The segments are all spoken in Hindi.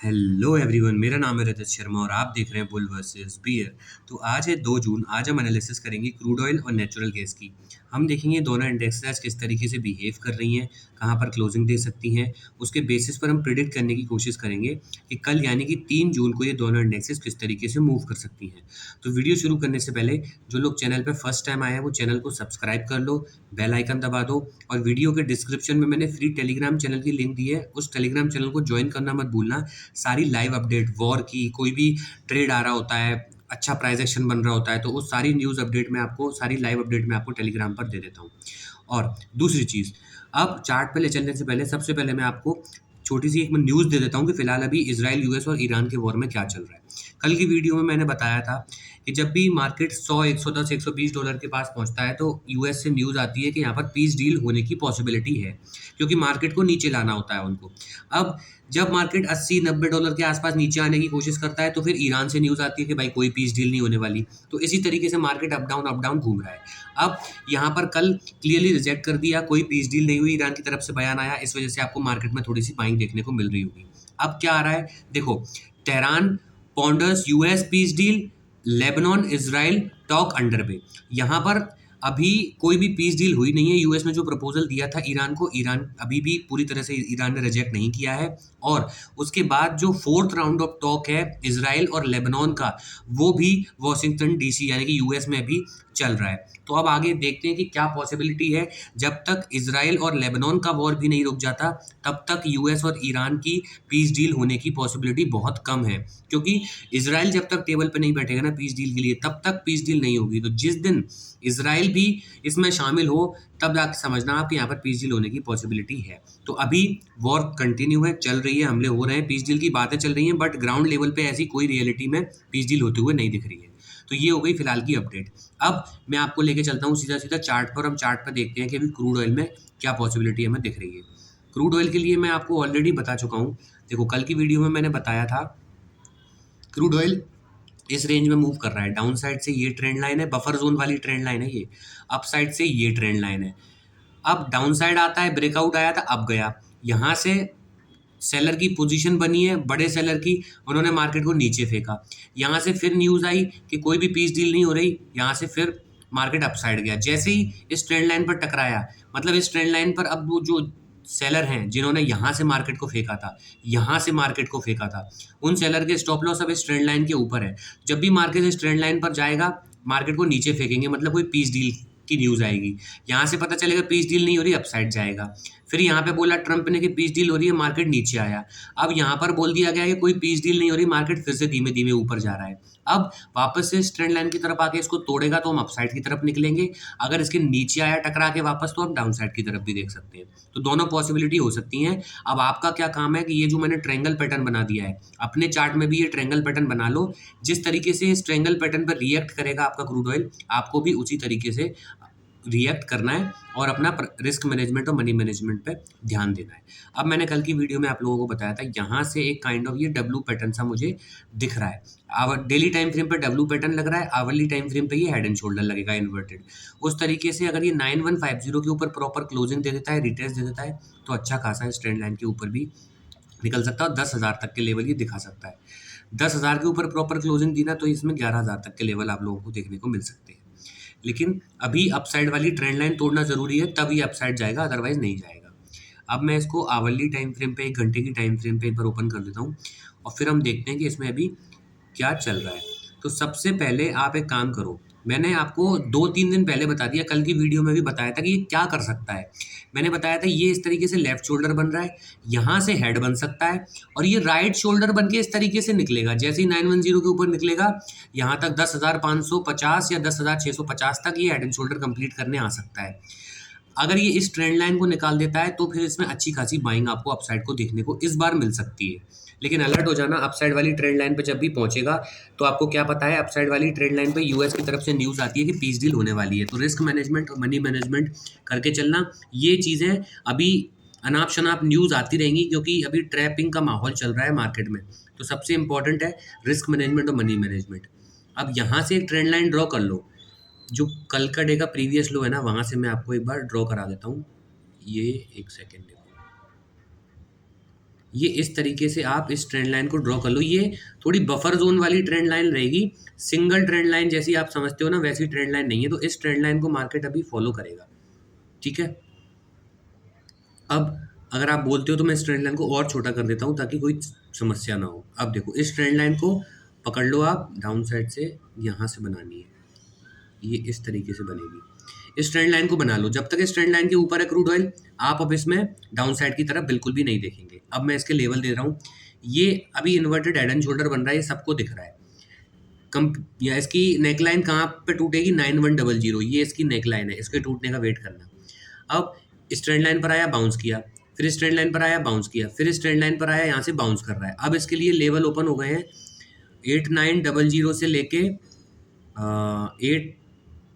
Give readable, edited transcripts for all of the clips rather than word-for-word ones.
हेलो एवरीवन, मेरा नाम है रजत शर्मा और आप देख रहे हैं बुल वर्सेस बियर। तो आज है 2 जून। आज हम एनालिसिस करेंगे क्रूड ऑयल और नेचुरल गैस की। हम देखेंगे दोनों इंडेक्सेस किस तरीके से बिहेव कर रही हैं, कहाँ पर क्लोजिंग दे सकती हैं। उसके बेसिस पर हम प्रिडिक्ट करने की कोशिश करेंगे कि कल यानी कि 3 जून को ये दोनों इंडेक्सेस किस तरीके से मूव कर सकती हैं। तो वीडियो शुरू करने से पहले जो लोग चैनल पर फर्स्ट टाइम आए हैं वो चैनल को सब्सक्राइब कर लो, बेल आइकन दबा दो और वीडियो के डिस्क्रिप्शन में मैंने फ्री टेलीग्राम चैनल की लिंक दी है, उस टेलीग्राम चैनल को ज्वाइन करना मत भूलना। सारी लाइव अपडेट वॉर की, कोई भी ट्रेड आ रहा होता है, अच्छा प्राइस एक्शन बन रहा होता है, तो वो सारी न्यूज़ अपडेट मैं आपको, सारी लाइव अपडेट मैं आपको टेलीग्राम पर दे देता हूँ। और दूसरी चीज़, अब चार्ट पे ले चलने से पहले सबसे पहले मैं आपको छोटी सी एक मैं न्यूज़ दे देता हूँ कि फिलहाल अभी इजराइल, यूएस और ईरान के वॉर में क्या चल रहा है। कल की वीडियो में मैंने बताया था कि जब भी मार्केट 100, 110, $120 के पास पहुंचता है तो यूएस से न्यूज़ आती है कि यहाँ पर पीस डील होने की पॉसिबिलिटी है, क्योंकि मार्केट को नीचे लाना होता है उनको। अब जब मार्केट $80-90 के आसपास नीचे आने की कोशिश करता है तो फिर ईरान से न्यूज़ आती है कि भाई कोई पीस डील नहीं होने वाली। तो इसी तरीके से मार्केट अप डाउन घूम रहा है। अब यहाँ पर कल क्लियरली रिजेक्ट कर दिया, कोई पीस डील नहीं हुई, ईरान की तरफ से बयान आया, इस वजह से आपको मार्केट में थोड़ी सी बाइंग देखने को मिल रही होगी। अब क्या आ रहा है देखो, Tehran ponders US peace deal, Lebanon Israel talk under way. यहाँ पर अभी कोई भी पीस डील हुई नहीं है। यूएस ने जो प्रपोजल दिया था ईरान को, ईरान अभी भी पूरी तरह से ईरान ने रिजेक्ट नहीं किया है। और उसके बाद जो 4th राउंड ऑफ टॉक है इजराइल और लेबनान का, वो भी वॉशिंगटन डीसी यानी कि यूएस में भी चल रहा है। तो अब आगे देखते हैं कि क्या पॉसिबिलिटी है। जब तक इजराइल और लेबनान का वॉर भी नहीं रुक जाता तब तक यूएस और ईरान की पीस डील होने की पॉसिबिलिटी बहुत कम है, क्योंकि इजराइल जब तक टेबल पे नहीं बैठेगा ना पीस डील के लिए, तब तक पीस डील नहीं होगी। तो जिस दिन इजराइल भी इसमें शामिल हो तब जाके समझना आप कि यहाँ पर पीस डील होने की पॉसिबिलिटी है। तो अभी वॉर कंटिन्यू है, चल रही है, हमले हो रहे हैं, पीस डील की बातें चल रही हैं, बट ग्राउंड लेवल पे ऐसी कोई रियलिटी में पीस डील होते हुए नहीं दिख रही है। तो ये हो गई फिलहाल की अपडेट। अब मैं आपको लेके चलता हूँ सीधा सीधा चार्ट पर। हम चार्ट पर देखते हैं कि अभी क्रूड ऑयल में क्या पॉसिबिलिटी हमें दिख रही है। क्रूड ऑयल के लिए मैं आपको ऑलरेडी बता चुका हूँ। देखो, कल की वीडियो में मैंने बताया था क्रूड ऑयल इस रेंज में मूव कर रहा है। डाउन साइड से ये ट्रेंड लाइन है, बफर जोन वाली ट्रेंड लाइन है ये। अप साइड से ये ट्रेंड लाइन है। अब डाउन साइड आता है, ब्रेकआउट आया था, अब गया। यहाँ से सेलर की पोजीशन बनी है, बड़े सेलर की, उन्होंने मार्केट को नीचे फेंका। यहाँ से फिर न्यूज़ आई कि कोई भी पीस डील नहीं हो रही, यहाँ से फिर मार्केट अपसाइड गया। जैसे ही इस ट्रेंड लाइन पर टकराया, मतलब इस ट्रेंड लाइन पर अब वो जो सेलर हैं जिन्होंने यहाँ से मार्केट को फेंका था, यहाँ से मार्केट को फेंका था, उन सेलर के स्टॉप लॉस अब इस ट्रेंड लाइन के ऊपर है। जब भी मार्केट इस ट्रेंड लाइन पर जाएगा, मार्केट को नीचे फेंकेंगे, मतलब कोई पीस डील की न्यूज़ आएगी। यहाँ से पता चलेगा पीस डील नहीं हो रही, अपसाइड जाएगा। फिर यहाँ पे बोला ट्रंप ने कि पीस डील हो रही है, मार्केट नीचे आया। अब यहाँ पर बोल दिया गया कि कोई पीस डील नहीं हो रही, मार्केट फिर से धीमे धीमे ऊपर जा रहा है। अब वापस से इस ट्रेंड लाइन की तरफ आके इसको तोड़ेगा तो हम अपसाइड की तरफ निकलेंगे। अगर इसके नीचे आया टकरा के वापस, तो हम डाउन साइड की तरफ भी देख सकते हैं। तो दोनों पॉसिबिलिटी हो सकती हैं। अब आपका क्या काम है कि ये जो मैंने ट्रायंगल पैटर्न बना दिया है, अपने चार्ट में भी ये ट्रायंगल पैटर्न बना लो। जिस तरीके से इस ट्रायंगल पैटर्न पर रिएक्ट करेगा आपका क्रूड ऑयल, आपको भी उसी तरीके से रिएक्ट करना है और अपना रिस्क मैनेजमेंट और मनी मैनेजमेंट पे ध्यान देना है। अब मैंने कल की वीडियो में आप लोगों को बताया था, यहाँ से एक काइंड ऑफ ये डब्लू पैटर्न सा मुझे दिख रहा है। डेली टाइम फ्रेम पे डब्लू पैटर्न लग रहा है, आवरली टाइम फ्रेम पे ये हेड एंड शोल्डर लगेगा इन्वर्टेड। उस तरीके से अगर ये 9150 के ऊपर प्रॉपर क्लोजिंग दे देता है, रिटेस्ट दे देता है, तो अच्छा खासा इस ट्रेंड लाइन के ऊपर भी निकल सकता है और 10,000 तक के लेवल ये दिखा सकता है। 10,000 के ऊपर प्रॉपर क्लोजिंग दी ना, तो इसमें 11,000 तक के लेवल आप लोगों को देखने को मिल सकते हैं। लेकिन अभी अपसाइड वाली ट्रेंड लाइन तोड़ना ज़रूरी है, तब ये अपसाइड जाएगा, अदरवाइज नहीं जाएगा। अब मैं इसको आवरली टाइम फ्रेम पे, 1 घंटे की टाइम फ्रेम पे एक बार ओपन कर देता हूँ और फिर हम देखते हैं कि इसमें अभी क्या चल रहा है। तो सबसे पहले आप एक काम करो, मैंने आपको 2-3 दिन पहले बता दिया, कल की वीडियो में भी बताया था कि ये क्या कर सकता है। मैंने बताया था ये इस तरीके से लेफ्ट शोल्डर बन रहा है, यहाँ से हेड बन सकता है और ये राइट शोल्डर बन के इस तरीके से निकलेगा। जैसे ही 910 के ऊपर निकलेगा, यहाँ तक 10,550 या 10,650 तक ये हेड एंड शोल्डर कंप्लीट करने आ सकता है। अगर ये इस ट्रेंड लाइन को निकाल देता है तो फिर इसमें अच्छी खासी बाइंग आपको अपसाइड को देखने को इस बार मिल सकती है। लेकिन अलर्ट हो जाना, अपसाइड वाली ट्रेंड लाइन पे जब भी पहुंचेगा, तो आपको क्या पता है, अपसाइड वाली ट्रेंड लाइन पे यूएस की तरफ से न्यूज़ आती है कि पीस डील होने वाली है। तो रिस्क मैनेजमेंट और मनी मैनेजमेंट करके चलना। ये चीज़ें अभी अनाप शनाप न्यूज़ आती रहेंगी, क्योंकि अभी ट्रैपिंग का माहौल चल रहा है मार्केट में। तो सबसे इंपॉर्टेंट है रिस्क मैनेजमेंट और मनी मैनेजमेंट। अब यहाँ से एक ट्रेंड लाइन ड्रॉ कर लो। जो कल का डे का प्रीवियस लो है ना, वहाँ से मैं आपको एक बार ड्रॉ करा देता हूँ। ये एक सेकेंड देखो, ये इस तरीके से आप इस ट्रेंड लाइन को ड्रॉ कर लो। ये थोड़ी बफर जोन वाली ट्रेंड लाइन रहेगी, सिंगल ट्रेंड लाइन जैसी आप समझते हो ना वैसी ट्रेंड लाइन नहीं है। तो इस ट्रेंड लाइन को मार्केट अभी फॉलो करेगा, ठीक है। अब अगर आप बोलते हो तो मैं इस ट्रेंड लाइन को और छोटा कर देता हूँ ताकि कोई समस्या ना हो। अब देखो इस ट्रेंड लाइन को पकड़ लो आप, डाउन साइड से यहाँ से बनानी है, ये इस तरीके से बनेगी। इस ट्रेंड लाइन को बना लो। जब तक इस ट्रेंड लाइन के ऊपर है क्रूड ऑयल, आप अब इसमें डाउन साइड की तरफ बिल्कुल भी नहीं देखेंगे। अब मैं इसके लेवल दे रहा हूँ। ये अभी इन्वर्टेड हेड एंड शोल्डर बन रहा है, ये सबको दिख रहा है। कम या इसकी नेकलाइन कहाँ पे टूटेगी, 9100, ये इसकी नेकलाइन है, इसके टूटने का वेट करना। अब इस ट्रेंड लाइन पर आया, बाउंस किया, फिर इस ट्रेंड लाइन पर आया, बाउंस किया, फिर इस ट्रेंड लाइन पर आया, यहाँ से बाउंस कर रहा है। अब इसके लिए लेवल ओपन हो गए हैं 8900 से लेके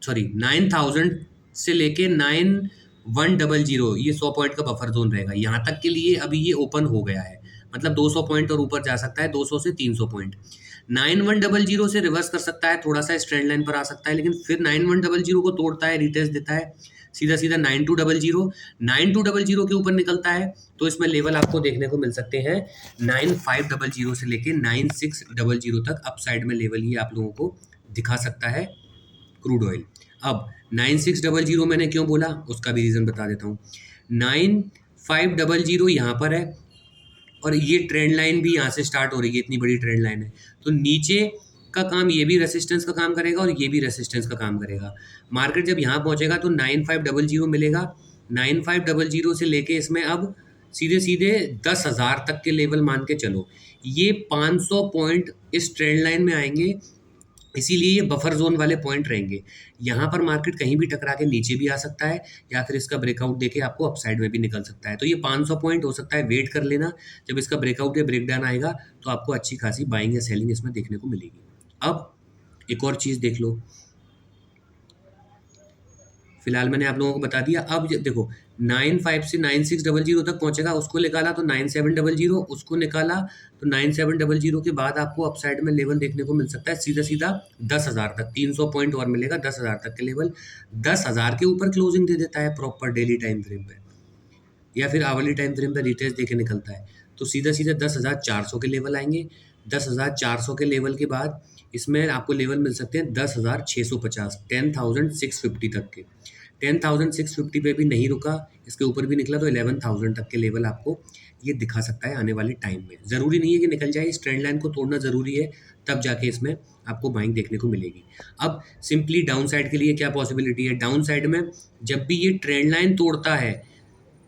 9000 से लेके 9100, ये 100 पॉइंट का बफर जोन रहेगा। यहाँ तक के लिए अभी ये ओपन हो गया है, मतलब 200 पॉइंट और ऊपर जा सकता है, 200 से 300 पॉइंट। 9100 से रिवर्स कर सकता है, थोड़ा सा स्ट्रेंड लाइन पर आ सकता है, लेकिन फिर 9100 को तोड़ता है, रिटेस्ट देता है, सीधा सीधा 9200 के ऊपर निकलता है। तो इसमें लेवल आपको देखने को मिल सकते हैं 9500 से लेके 9600 तक अपसाइड में लेवल ही आप लोगों को दिखा सकता है क्रूड ऑयल। अब 9600 मैंने क्यों बोला उसका भी रीज़न बता देता हूँ। 9500 यहाँ पर है और ये ट्रेंड लाइन भी यहाँ से स्टार्ट हो रही है, इतनी बड़ी ट्रेंड लाइन है। तो नीचे का काम ये भी रेसिस्टेंस का काम करेगा और ये भी रेसिस्टेंस का काम करेगा। मार्केट जब यहाँ पहुँचेगा तो 9500 मिलेगा। 9500 से लेके इसमें अब सीधे सीधे 10,000 तक के लेवल मान के चलो। ये 500 पॉइंट इस ट्रेंड लाइन में आएंगे, इसीलिए ये बफर जोन वाले पॉइंट रहेंगे। यहाँ पर मार्केट कहीं भी टकरा के नीचे भी आ सकता है या फिर इसका ब्रेकआउट देके आपको अपसाइड में भी निकल सकता है। तो ये 500 पॉइंट हो सकता है, वेट कर लेना। जब इसका ब्रेकआउट या ब्रेकडाउन आएगा तो आपको अच्छी खासी बाइंग या सेलिंग इसमें देखने को मिलेगी। अब एक और चीज़ देख लो, फिलहाल मैंने आप लोगों को बता दिया। अब देखो 95 से 9600 तक पहुंचेगा, उसको निकाला तो 9700, उसको निकाला तो 9700 के बाद आपको अपसाइड में लेवल देखने को मिल सकता है सीधा सीधा 10,000 तक। 300 पॉइंट और मिलेगा, 10,000 तक के लेवल। 10,000 के ऊपर क्लोजिंग दे देता है प्रॉपर डेली टाइम फ्रेम पे या फिर आवरली टाइम फ्रेम पे रिटेस्ट देके निकलता है, तो सीधा सीधा 10,400 के लेवल आएंगे। 10,400 के लेवल के बाद इसमें आपको लेवल मिल सकते हैं 10,650, 10,650 तक के। 10,650 पे भी नहीं रुका, इसके ऊपर भी निकला तो 11,000 तक के लेवल आपको ये दिखा सकता है आने वाले टाइम में। ज़रूरी नहीं है कि निकल जाए, इस ट्रेंड लाइन को तोड़ना ज़रूरी है, तब जाके इसमें आपको बाइंग देखने को मिलेगी। अब सिंपली डाउन साइड के लिए क्या पॉसिबिलिटी है, डाउन साइड में जब भी ये ट्रेंड लाइन तोड़ता है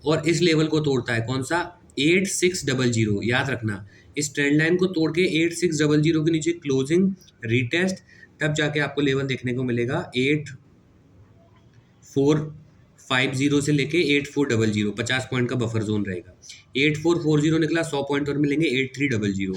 और इस लेवल को तोड़ता है, कौन सा, 8600, याद रखना, इस ट्रेंड लाइन को तोड़ के 8600 के नीचे क्लोजिंग, रिटेस्ट, तब जाके आपको लेवल देखने को मिलेगा 8450 से लेके 8400, 50 पॉइंट का बफर जोन रहेगा। 8440 निकला, 100 पॉइंट और मिलेंगे। 8300,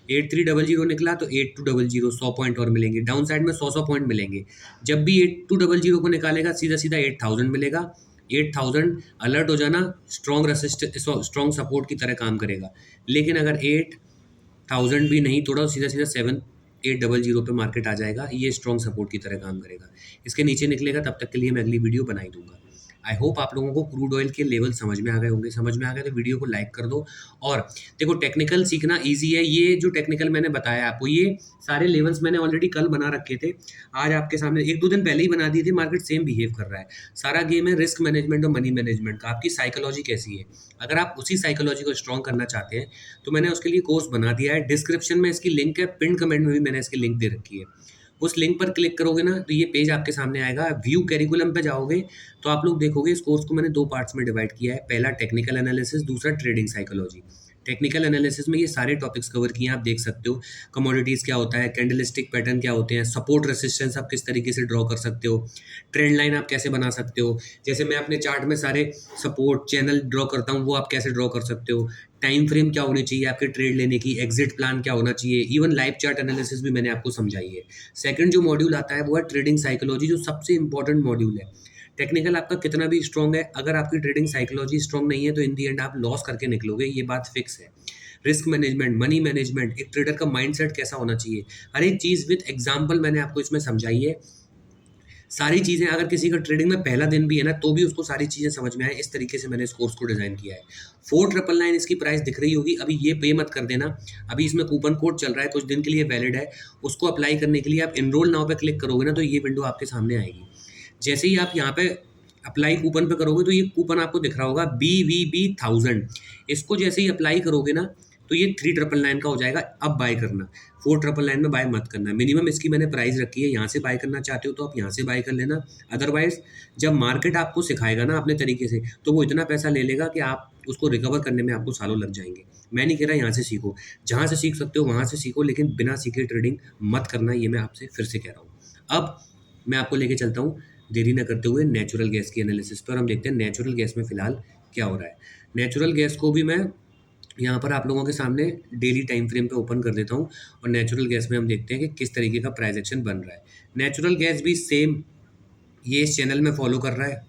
8300 निकला तो 8200, 100 पॉइंट और मिलेंगे। डाउन साइड में 100 पॉइंट मिलेंगे। जब भी 8200 को निकालेगा सीधा सीधा 8000 मिलेगा। 8000 अलर्ट हो जाना, स्ट्रॉन्ग स्ट्रॉन्ग सपोर्ट की तरह काम करेगा। लेकिन अगर 8000 भी नहीं तोड़ा, सीधा सीधा 7800 पे मार्केट आ जाएगा, ये स्ट्रॉन्ग सपोर्ट की तरह काम करेगा। इसके नीचे निकलेगा, तब तक के लिए मैं अगली वीडियो बना ही दूंगा। आई होप आप लोगों को क्रूड ऑयल के लेवल समझ में आ गए होंगे। समझ में आ गए तो वीडियो को लाइक कर दो। और देखो टेक्निकल सीखना इजी है, ये जो टेक्निकल मैंने बताया आपको, ये सारे लेवल्स मैंने ऑलरेडी कल बना रखे थे, आज आपके सामने 1-2 दिन पहले ही बना दिए थे। मार्केट सेम बिहेव कर रहा है। सारा गेम है रिस्क मैनेजमेंट और मनी मैनेजमेंट का। आपकी साइकोलॉजी कैसी है, अगर आप उसी साइकोलॉजी को स्ट्रॉन्ग करना चाहते हैं तो मैंने उसके लिए कोर्स बना दिया है। डिस्क्रिप्शन में इसकी लिंक है, पिन कमेंट में भी मैंने इसकी लिंक दे रखी है। उस लिंक पर क्लिक करोगे ना तो ये पेज आपके सामने आएगा। व्यू करिकुलम पे जाओगे तो आप लोग देखोगे इस कोर्स को मैंने 2 पार्ट्स में डिवाइड किया है। पहला टेक्निकल एनालिसिस, दूसरा ट्रेडिंग साइकोलॉजी। टेक्निकल एनालिसिस में ये सारे टॉपिक्स कवर किए हैं, आप देख सकते हो। कमोडिटीज़ क्या होता है, कैंडलस्टिक पैटर्न क्या होते हैं, सपोर्ट रेसिस्टेंस आप किस तरीके से ड्रॉ कर सकते हो, ट्रेंड लाइन आप कैसे बना सकते हो, जैसे मैं अपने चार्ट में सारे सपोर्ट चैनल ड्रॉ करता हूँ, वो आप कैसे ड्रॉ कर सकते हो, टाइम फ्रेम क्या होनी चाहिए आपके ट्रेड लेने की, एग्जिट प्लान क्या होना चाहिए, इवन लाइव चार्ट एनालिसिस भी मैंने आपको समझाई है। सेकंड जो मॉड्यूल आता है वो है ट्रेडिंग साइकोलॉजी, जो सबसे इंपॉर्टेंट मॉड्यूल है। टेक्निकल आपका कितना भी स्ट्रॉन्ग है, अगर आपकी ट्रेडिंग साइकोलॉजी स्ट्रॉन्ग नहीं है तो इन दी एंड आप लॉस करके निकलोगे, ये बात फिक्स है। रिस्क मैनेजमेंट, मनी मैनेजमेंट, एक ट्रेडर का माइंडसेट कैसा होना चाहिए, हर एक चीज़ विद एग्जांपल मैंने आपको इसमें समझाई है। सारी चीज़ें, अगर किसी का ट्रेडिंग में पहला दिन भी है ना, तो भी उसको सारी चीज़ें समझ में आए, इस तरीके से मैंने इस कोर्स को डिज़ाइन किया है। 4999 इसकी प्राइस दिख रही होगी। अभी ये पे मत कर देना, अभी इसमें कूपन कोड चल रहा है, कुछ दिन के लिए वैलिड है। उसको अप्लाई करने के लिए आप एनरोल नाउ पे क्लिक करोगे ना, तो ये विंडो आपके सामने आएगी। जैसे ही आप यहाँ पे अप्लाई कूपन पे करोगे, तो ये कूपन आपको दिख रहा होगा BVB1000। इसको जैसे ही अप्लाई करोगे ना, तो ये 3999 का हो जाएगा। अब बाय करना, 4999 में बाय मत करना। मिनिमम इसकी मैंने प्राइस रखी है, यहाँ से बाय करना चाहते हो तो आप यहाँ से बाय कर लेना। अदरवाइज जब मार्केट आपको सिखाएगा ना अपने तरीके से, तो वो इतना पैसा ले लेगा कि आप उसको रिकवर करने में आपको सालों लग जाएंगे। मैं नहीं कह रहा यहाँ से सीखो, जहाँ से सीख सकते हो वहाँ से सीखो, लेकिन बिना सीखे ट्रेडिंग मत करना, ये मैं आपसे फिर से कह रहा हूँ। अब मैं आपको लेके चलता हूँ देरी न करते हुए नेचुरल गैस की एनालिसिस पर। हम देखते हैं नेचुरल गैस में फ़िलहाल क्या हो रहा है। नेचुरल गैस को भी मैं यहाँ पर आप लोगों के सामने डेली टाइम फ्रेम पे ओपन कर देता हूँ, और नेचुरल गैस में हम देखते हैं कि किस तरीके का प्राइस एक्शन बन रहा है। नेचुरल गैस भी सेम ये इस चैनल में फॉलो कर रहा है,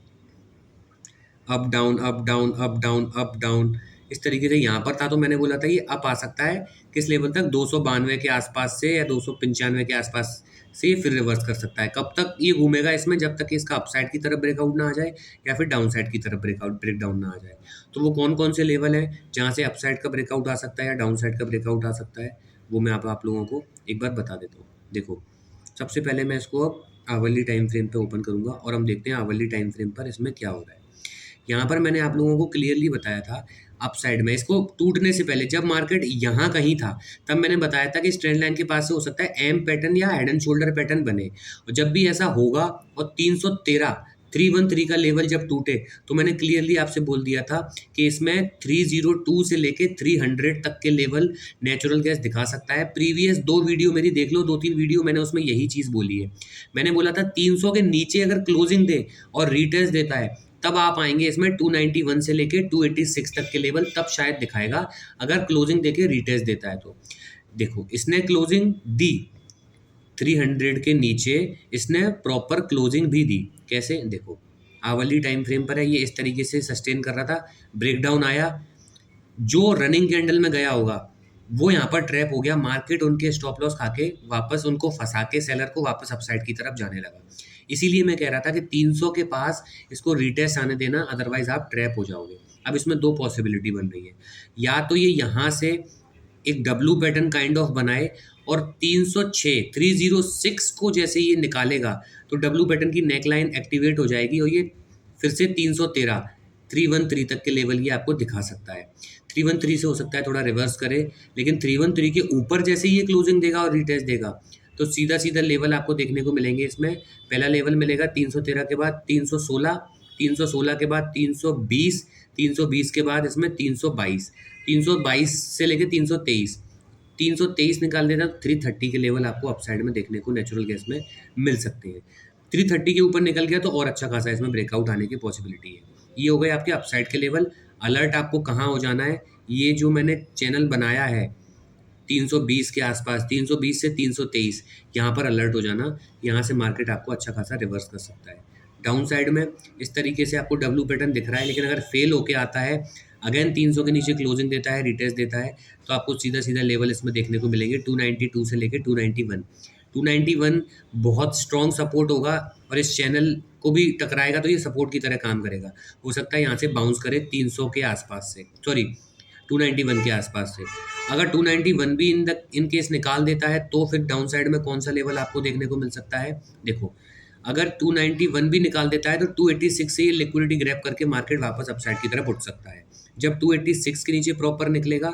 up down up down up down up down, इस तरीके से। यहाँ पर था तो मैंने बोला था ये अप आ सकता है किस लेवल तक, 292 के आसपास से या 295 के आसपास से, फिर रिवर्स कर सकता है। कब तक ये घूमेगा इसमें, जब तक कि इसका अपसाइड की तरफ ब्रेकआउट ना आ जाए या फिर डाउन साइड की तरफ ब्रेक डाउन ना आ जाए। तो वो कौन कौन से लेवल हैं जहाँ से अपसाइड का ब्रेकआउट आ सकता है या डाउन साइड का ब्रेकआउट आ सकता है, वो मैं आप लोगों को एक बार बता देता हूँ। देखो, सबसे पहले मैं इसको अब आवरली टाइम फ्रेम पे ओपन करूँगा, और हम देखते हैं आवरली टाइम फ्रेम पर इसमें क्या हो रहा है। यहाँ पर मैंने आप लोगों को क्लियरली बताया था अप साइड में, इसको टूटने से पहले जब मार्केट यहाँ कहीं था, तब मैंने बताया था कि इस ट्रेंड लाइन के पास से हो सकता है एम पैटर्न या हेड एंड शोल्डर पैटर्न बने। और जब भी ऐसा होगा और 313 का लेवल जब टूटे, तो मैंने क्लियरली आपसे बोल दिया था कि इसमें 302 से लेके 300 तक के लेवल नेचुरल गैस दिखा सकता है। प्रीवियस 2 वीडियो मेरी देख लो, 2-3 वीडियो मैंने उसमें यही चीज़ बोली है। मैंने बोला था 300 के नीचे अगर क्लोजिंग दे और रिटेस्ट देता है, तब आप आएंगे इसमें 291 से लेके 286 तक के लेवल, तब शायद दिखाएगा अगर क्लोजिंग देके रिटेस्ट देता है तो। देखो, इसने क्लोजिंग दी 300 के नीचे, इसने प्रॉपर क्लोजिंग भी दी। कैसे, देखो आवरली टाइम फ्रेम पर है, ये इस तरीके से सस्टेन कर रहा था, ब्रेकडाउन आया, जो रनिंग कैंडल में गया होगा वो यहाँ पर ट्रैप हो गया, मार्केट उनके स्टॉप लॉस खा के वापस उनको फंसा के सेलर को वापस अपसाइड की तरफ जाने लगा। इसीलिए मैं कह रहा था कि 300 के पास इसको रिटेस्ट आने देना, अदरवाइज आप ट्रैप हो जाओगे। अब इसमें 2 पॉसिबिलिटी बन रही है, या तो ये यहाँ से एक डब्लू पैटर्न काइंड ऑफ बनाए और 306 को जैसे ये निकालेगा, तो डब्लू पैटर्न की नेकलाइन एक्टिवेट हो जाएगी और ये फिर से 313 तक के लेवल ये आपको दिखा सकता है। 313 से हो सकता है थोड़ा रिवर्स करे, लेकिन 313 के ऊपर जैसे ही ये क्लोजिंग देगा और रिटेस्ट देगा, तो सीधा सीधा लेवल आपको देखने को मिलेंगे। इसमें पहला लेवल मिलेगा 313 के बाद 316, 316 के बाद 320, 320 के बाद इसमें 322, 322 से लेके 323, 323 निकाल देना तो 330 के लेवल आपको अपसाइड में देखने को नेचुरल गैस में मिल सकते हैं। 330 के ऊपर निकल गया तो और अच्छा खासा इसमें ब्रेकआउट आने की पॉसिबिलिटी है। ये हो गए आपके अपसाइड के लेवल। अलर्ट आपको कहाँ हो जाना है, ये जो मैंने चैनल बनाया है 320 के आसपास, 320 से 323, यहाँ पर अलर्ट हो जाना। यहाँ से मार्केट आपको अच्छा खासा रिवर्स कर सकता है। डाउन साइड में इस तरीके से आपको डब्लू पैटर्न दिख रहा है, लेकिन अगर फेल होके आता है, अगेन 300 के नीचे क्लोजिंग देता है, रिटेस्ट देता है, तो आपको सीधा सीधा लेवल इसमें देखने को मिलेंगे 292 से लेके 291। 291 बहुत स्ट्रॉन्ग सपोर्ट होगा और इस चैनल को भी टकराएगा तो ये सपोर्ट की तरह काम करेगा। हो सकता है यहाँ से बाउंस करे 300 के आसपास से, सॉरी 291 के आसपास से। अगर 291 भी इन केस निकाल देता है, तो फिर डाउन साइड में कौन सा लेवल आपको देखने को मिल सकता है। देखो, अगर 291 भी निकाल देता है तो 286 से ये लिक्विडिटी ग्रैब करके मार्केट वापस अपसाइड की तरफ उठ सकता है। जब 286 के नीचे प्रॉपर निकलेगा,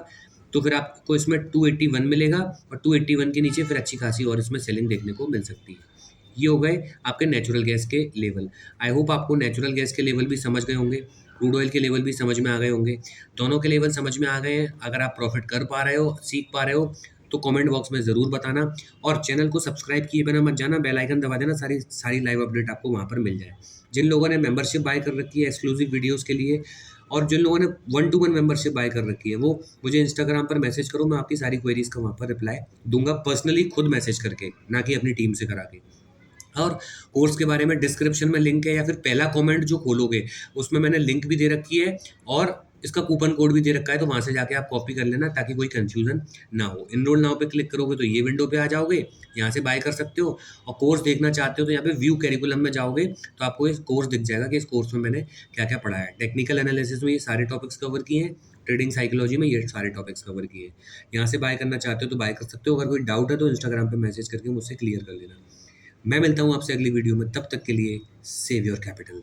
तो फिर आपको इसमें 281 मिलेगा, और 281 के नीचे फिर अच्छी खासी और इसमें सेलिंग देखने को मिल सकती है। ये हो गए आपके नेचुरल गैस के लेवल। आई होप आपको नेचुरल गैस के लेवल भी समझ गए होंगे, क्रूड ऑयल के लेवल भी समझ में आ गए होंगे। दोनों के लेवल समझ में आ गए हैं। अगर आप प्रॉफिट कर पा रहे हो, सीख पा रहे हो, तो कमेंट बॉक्स में ज़रूर बताना, और चैनल को सब्सक्राइब किए बिना मत जाना, बेल आइकन दबा देना, सारी लाइव अपडेट आपको वहाँ पर मिल जाए। जिन लोगों ने मेंबरशिप बाय कर रखी है एक्सक्लूसिव वीडियोस के लिए, और जिन लोगों ने 1-to-1 मेंबरशिप बाय कर रखी है, वो मुझे इंस्टाग्राम पर मैसेज करो, मैं आपकी सारी क्वेरीज का वहाँ पर रिप्लाई दूंगा, पर्सनली खुद मैसेज करके, ना कि अपनी टीम से करा के। और कोर्स के बारे में डिस्क्रिप्शन में लिंक है, या फिर पहला कमेंट जो खोलोगे उसमें मैंने लिंक भी दे रखी है, और इसका कूपन कोड भी दे रखा है, तो वहाँ से जाके आप कॉपी कर लेना ताकि कोई कंफ्यूजन ना हो। इनरोल नाउ पे क्लिक करोगे तो ये विंडो पे आ जाओगे, यहाँ से बाय कर सकते हो। और कोर्स देखना चाहते हो तो यहाँ पे व्यू करिकुलम में जाओगे तो आपको इस कोर्स दिख जाएगा कि इस कोर्स में मैंने क्या क्या पढ़ाया है। टेक्निकल एनालिसिस में ये सारे टॉपिक्स कवर किए हैं, ट्रेडिंग साइकोलॉजी में ये सारे टॉपिक्स कवर किए हैं। यहाँ से बाय करना चाहते हो तो बाय कर सकते हो। अगर कोई डाउट है तो इंस्टाग्राम पे मैसेज करके मुझसे क्लियर कर लेना। मैं मिलता हूँ आपसे अगली वीडियो में, तब तक के लिए सेव योर कैपिटल।